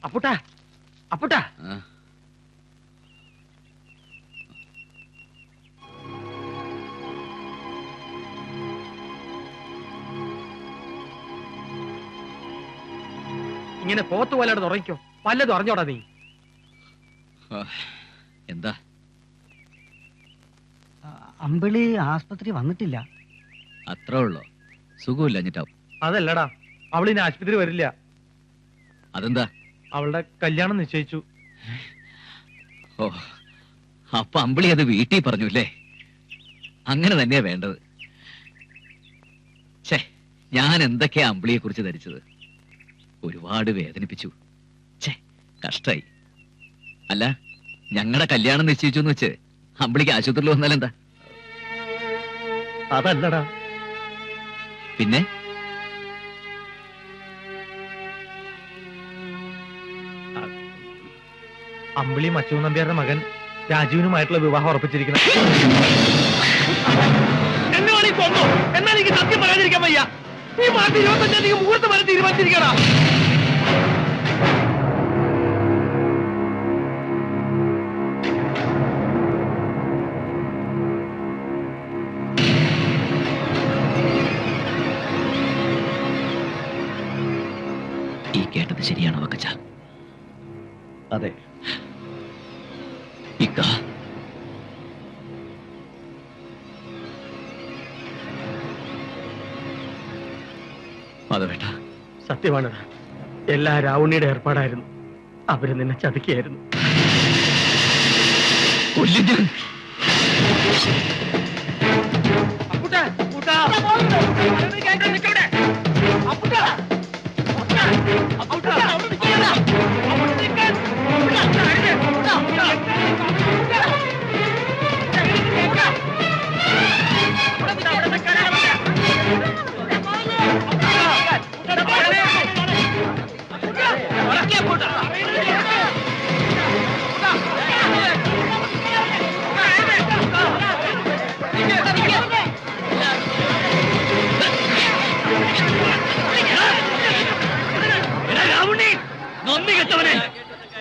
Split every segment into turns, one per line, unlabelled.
അപ്പുട്ടാ അപ്പുട്ടാ ഇങ്ങനെ പോത്ത് പോലെയാണ് ഉറങ്ങിക്കോ. പല്ലതും അറിഞ്ഞോടാ നീ.
എന്താ?
അമ്പിളി ആസ്പത്രി വന്നിട്ടില്ല.
അത്രേ ഉള്ളോ? സുഖമില്ല എന്നിട്ടാവും.
അതല്ലടാ, അവളിനി ആശുപത്രി വരില്ല.
അതെന്താ?
അവളുടെ കല്യാണം നിശ്ചയിച്ചു.
ഓ, അപ്പൊ അമ്പിളി അത് വീട്ടിൽ പറഞ്ഞു അല്ലേ? അങ്ങനെ തന്നെയാ വേണ്ടത്. ഛേ, ഞാൻ എന്തൊക്കെയാ അമ്പിളിയെ കുറിച്ച് ധരിച്ചത്. ഒരുപാട് വേദനിപ്പിച്ചു. ഛേ, കഷ്ടായി. അല്ല, ഞങ്ങളുടെ കല്യാണം നിശ്ചയിച്ചു എന്ന് വെച്ച് അമ്പിളിക്ക് ആശുപത്രിയിൽ വന്നാലെന്താ?
അതല്ലടാ.
പിന്നെ
അമ്പിളി മച്ചു നമ്പ്യാരുടെ മകൻ രാജീവിനുമായിട്ടുള്ള വിവാഹം ഉറപ്പിച്ചിരിക്കണം. എന്നാൽ എനിക്ക് സത്യം പറയാതിരിക്കാൻ വയ്യ. ഈ മാസം 25-ാം തീയതി മുഹൂർത്തം വരെ തീരുമാനിച്ചിരിക്കണ.
ഈ കേട്ടത് ശരിയാണോ വക്കച്ച?
അതെ.
ഇക്ക, അത് വേണ്ട.
സത്യമാണ്. എല്ലാ രാവണിയുടെ ഏർപ്പാടായിരുന്നു. അവര് നിന്നെ ചതിക്കുകയായിരുന്നു.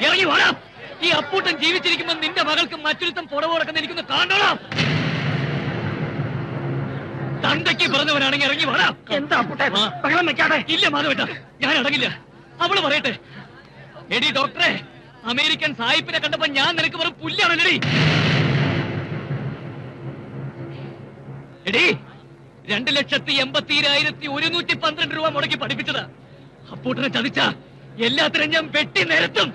ഇറങ്ങി വാടാ. ഈ അപ്പൂട്ടൻ ജീവിച്ചിരിക്കുമ്പോ നിന്റെ മകൾക്ക് മറ്റൊരുത്തം പുറവ് കൊടുക്കുന്ന എനിക്കൊന്ന് കാണണം. തന്തയ്ക്ക് പറഞ്ഞവനാണെങ്കിൽ ഇറങ്ങി വാടാ.
എന്താ ബഹളം വെക്കാതെ?
ഇല്ല മാധവേട്ട, ഞാൻ അടങ്ങില്ല. അവള് പറയട്ടെ. എടി ഡോക്ടറെ, അമേരിക്കൻ സായിപ്പിനെ കണ്ടപ്പോ ഞാൻ നിനക്ക് വെറും പുല്ലാണല്ലടി. എടി, 2,80,112 രൂപ മുടക്കി പഠിപ്പിച്ചതാ. അപ്പൂട്ടനെ ചതിച്ച എല്ലാത്തിനും ഞാൻ വെട്ടി നിരത്തും.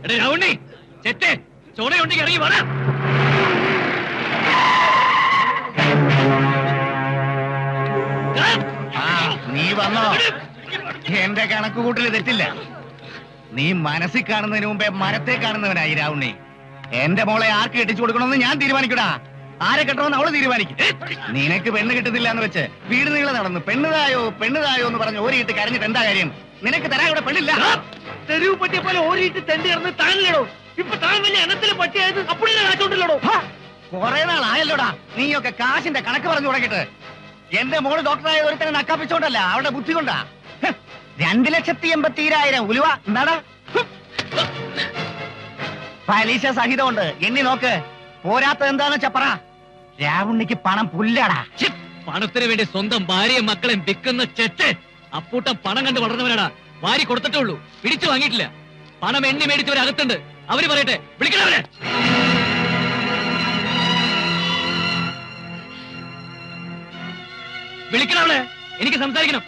എടേ രാവണി, ചെറ്റേ, ചോണയുണ്ടെങ്കിൽ ഇറങ്ങി വേണം.
നീ വന്നോ? എന്റെ കണക്കുകൂട്ടൽ തെറ്റില്ല. നീ മനസ്സിൽ കാണുന്നതിന് മുമ്പേ മരത്തെ കാണുന്നവനായി രാവുണ്ണി. എന്റെ മോളെ ആർക്ക് കെട്ടിച്ചു കൊടുക്കണമെന്ന് ഞാൻ തീരുമാനിക്കടാ. ആരെ കെട്ടണമെന്ന് അവള് തീരുമാനിക്കും. നിനക്ക് പെണ്ണ് കിട്ടുന്നില്ല എന്ന് വെച്ച് വീട് നീളെ നടന്നു പെണ്ണുതായോ പെണ്ണുതായോ എന്ന് പറഞ്ഞ് ഓരിയിട്ട് കരഞ്ഞിട്ട് എന്താ കാര്യം? നിനക്ക് തരാൻ ഇവിടെ പെണ്ണില്ല.
തെരുവ് പട്ടിയെ പോലെ ഓരിയിട്ട് തെണ്ടി ഇറന്ന് താനില്ലടോ. ഇപ്പൊ താൻ വലിയ അനത്തിലെ പട്ടിയായത് അപ്പോഴേ കാച്ചോണ്ടില്ലടോ.
കുറെ നാളായല്ലോടാ നീയൊക്കെ കാശിന്റെ കണക്ക് പറഞ്ഞു തുടങ്ങിയിട്ട്. എന്റെ മോള് ഡോക്ടറായ ഒരുത്തനെ നക്കാപ്പിച്ചോണ്ടല്ല, അവരുടെ ബുദ്ധി കൊണ്ടാ. 2,80,000 ഉലുവ എന്താടാ? പലിശ സഹിതമുണ്ട്. എണ്ണി നോക്ക്. പോരാത്ത എന്താന്ന് വെച്ചാ പറ. രാവുണ്ണിക്ക് പണം പുല്ലാടാ.
പണത്തിന് വേണ്ടി സ്വന്തം ഭാര്യയും മക്കളെയും വിൽക്കുന്ന ചെറ്റ്. അപ്പൂട്ടം പണം കണ്ട് വളർന്നവനാടാ. വാരി കൊടുത്തിട്ടേ ഉള്ളൂ, പിടിച്ചു വാങ്ങിയിട്ടില്ല. പണം എണ്ണി മേടിച്ചവരകത്തുണ്ട്. അവര് പറയട്ടെ, വിളിക്കണവരെ. വിളിക്കണവളെ, എനിക്ക് സംസാരിക്കണം.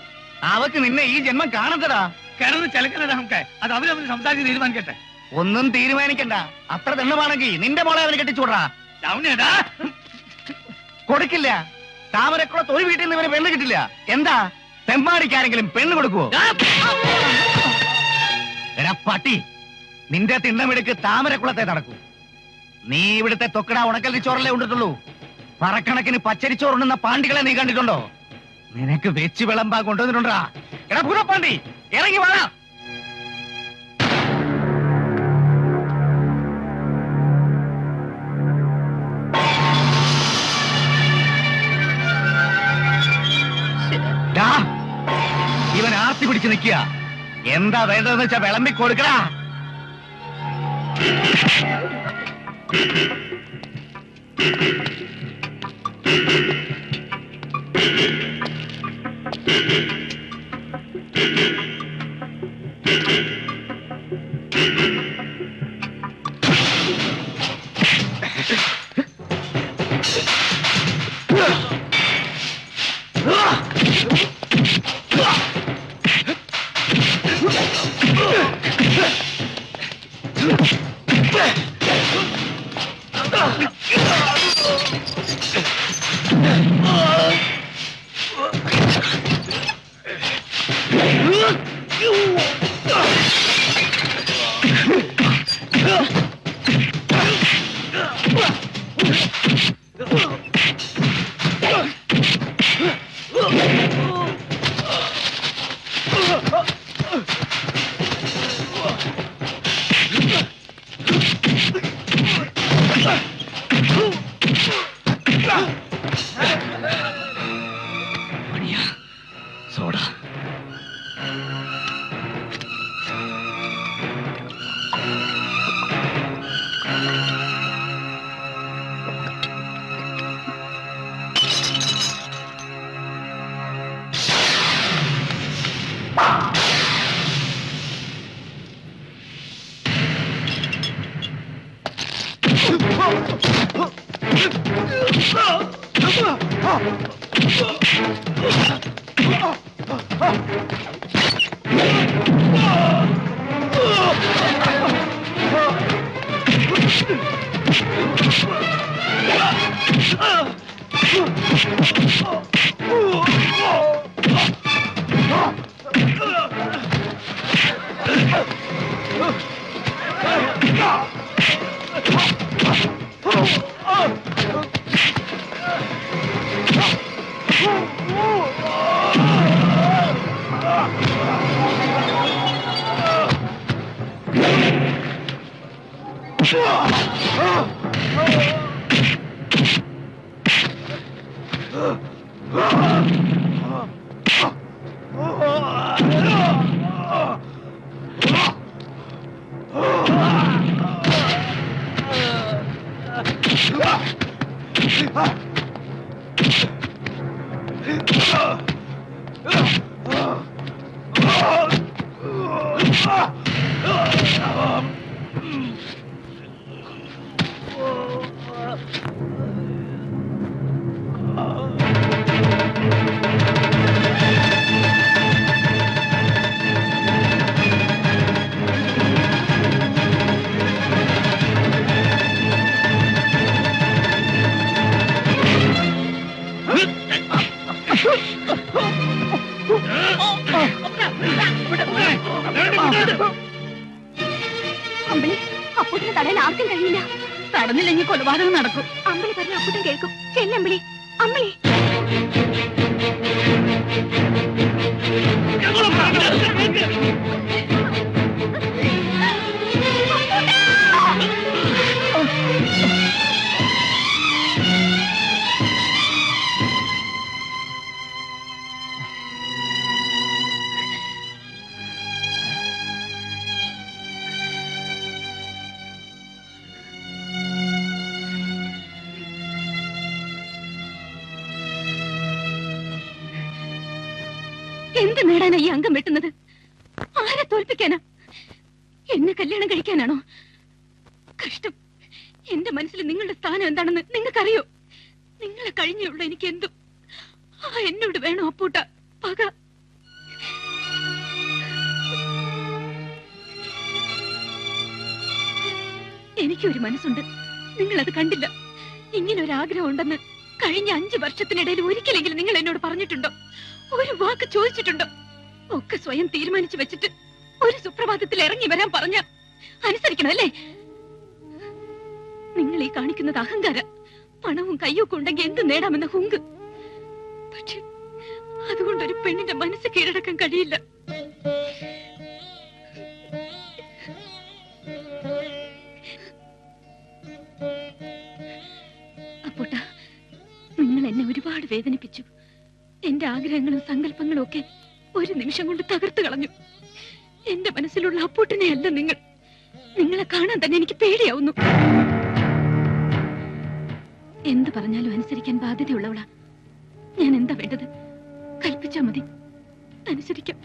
അവക്ക് നിന്നെ ഈ ജന്മം കാണണ്ടടാ.
കിടന്ന് ചിലക്കലടാ നമുക്ക്. അത് അവരവര് സംസാരിച്ച് തീരുമാനിക്കട്ടെ.
ഒന്നും തീരുമാനിക്കണ്ട. അത്ര ദണ്ണമാണെങ്കിൽ നിന്റെ മോളെ അവന് കെട്ടിച്ചൂടാ. കൊടുക്കില്ല. താമരക്കുളത്ത് ഒരു വീട്ടിൽ നിന്ന് ഇവന് പെണ്ണ് കിട്ടില്ല. എന്താ തെമ്മാടിക്കാരെങ്കിലും പെണ്ണ് കൊടുക്കുവോ? എടാ പട്ടി, നിന്റെ തിണ്ടമെടുക്ക് താമരക്കുളത്തെ നടക്കൂ. നീ ഇവിടുത്തെ തൊക്കട ഉണക്കലിച്ചോറല്ലേ ഉണ്ടിട്ടുള്ളൂ. പറക്കണക്കിന് പച്ചരിച്ചോറുണ്ടെന്ന പാണ്ടികളെ നീ കണ്ടിട്ടുണ്ടോ? നിനക്ക് വെച്ച് വിളമ്പാ കൊണ്ടുവന്നിട്ടുണ്ടാ. എടാ പൂരപ്പാണ്ടി, ഇറങ്ങി വാടാ. ഇവൻ ആർത്തി വാശി പിടിച്ച് നിൽക്കുക. എന്താ വേണ്ടതെന്ന് വെച്ചാ വിളമ്പി കൊടുക്കടാ.
സോഡ
അമ്പിളി, അപ്പൂട്ടിനെ തടയാൻ ആർക്കും കഴിയില്ല. തടഞ്ഞില്ലെങ്കിൽ കൊലപാതകം നടക്കും. അമ്പിളി പറഞ്ഞ അപ്പൂട്ടൻ കേൾക്കും. ചെല്ലമ്പിളി, അമ്പിളി. എന്ത് നേടാനാ ഈ അംഗം വെട്ടുന്നത്? ആരെ തോൽപ്പിക്കാനാ? എന്നെ കല്യാണം കഴിക്കാനാണോ? കഷ്ടം. എന്റെ മനസ്സിൽ നിങ്ങളുടെ സ്ഥാനം എന്താണെന്ന് നിങ്ങൾക്കറിയോ? നിങ്ങളെ കഴിഞ്ഞുള്ള എനിക്ക് എന്തും എന്നോട് വേണോ അപ്പൂട്ട പക? എനിക്കൊരു മനസ്സുണ്ട്, നിങ്ങളത് കണ്ടില്ല. ഇങ്ങനൊരാഗ്രഹം ഉണ്ടെന്ന് കഴിഞ്ഞ 5 വർഷത്തിനിടയിൽ ഒരിക്കലെങ്കിലും നിങ്ങൾ എന്നോട് പറഞ്ഞിട്ടുണ്ടോ? ഒരു വാക്ക് ചോദിച്ചിട്ടുണ്ടോ? ഒക്കെ സ്വയം തീരുമാനിച്ചു വെച്ചിട്ട് ഒരു സുപ്രഭാതത്തിൽ ഇറങ്ങി വരാൻ പറഞ്ഞ അനുസരിക്കണമല്ലേ? നിങ്ങൾ ഈ കാണിക്കുന്നത് അഹങ്കാര. പണവും കയ്യൊക്കെ ഉണ്ടെങ്കിൽ എന്ത് നേടാമെന്ന ഹുങ്ക്. പക്ഷെ അതുകൊണ്ടൊരു പെണ്ണിന്റെ മനസ്സ് കീഴടക്കാൻ കഴിയില്ല. അപ്പൂട്ട, നിങ്ങൾ എന്നെ ഒരുപാട് വേദനിപ്പിച്ചു. എന്റെ ആഗ്രഹങ്ങളും സങ്കല്പങ്ങളും ഒക്കെ ഒരു നിമിഷം കൊണ്ട് തകർത്തു കളഞ്ഞു. എന്റെ മനസ്സിലുള്ള അപ്പൂട്ടിനെ അല്ല നിങ്ങൾ. നിങ്ങളെ കാണാൻ തന്നെ എനിക്ക് പേടിയാവുന്നു. എന്ത് പറഞ്ഞാലും അനുസരിക്കാൻ ബാധ്യതയുള്ളവളാ ഞാൻ. എന്താ വേണ്ടത്? കൽപ്പിച്ചാ മതി, അനുസരിക്കാം.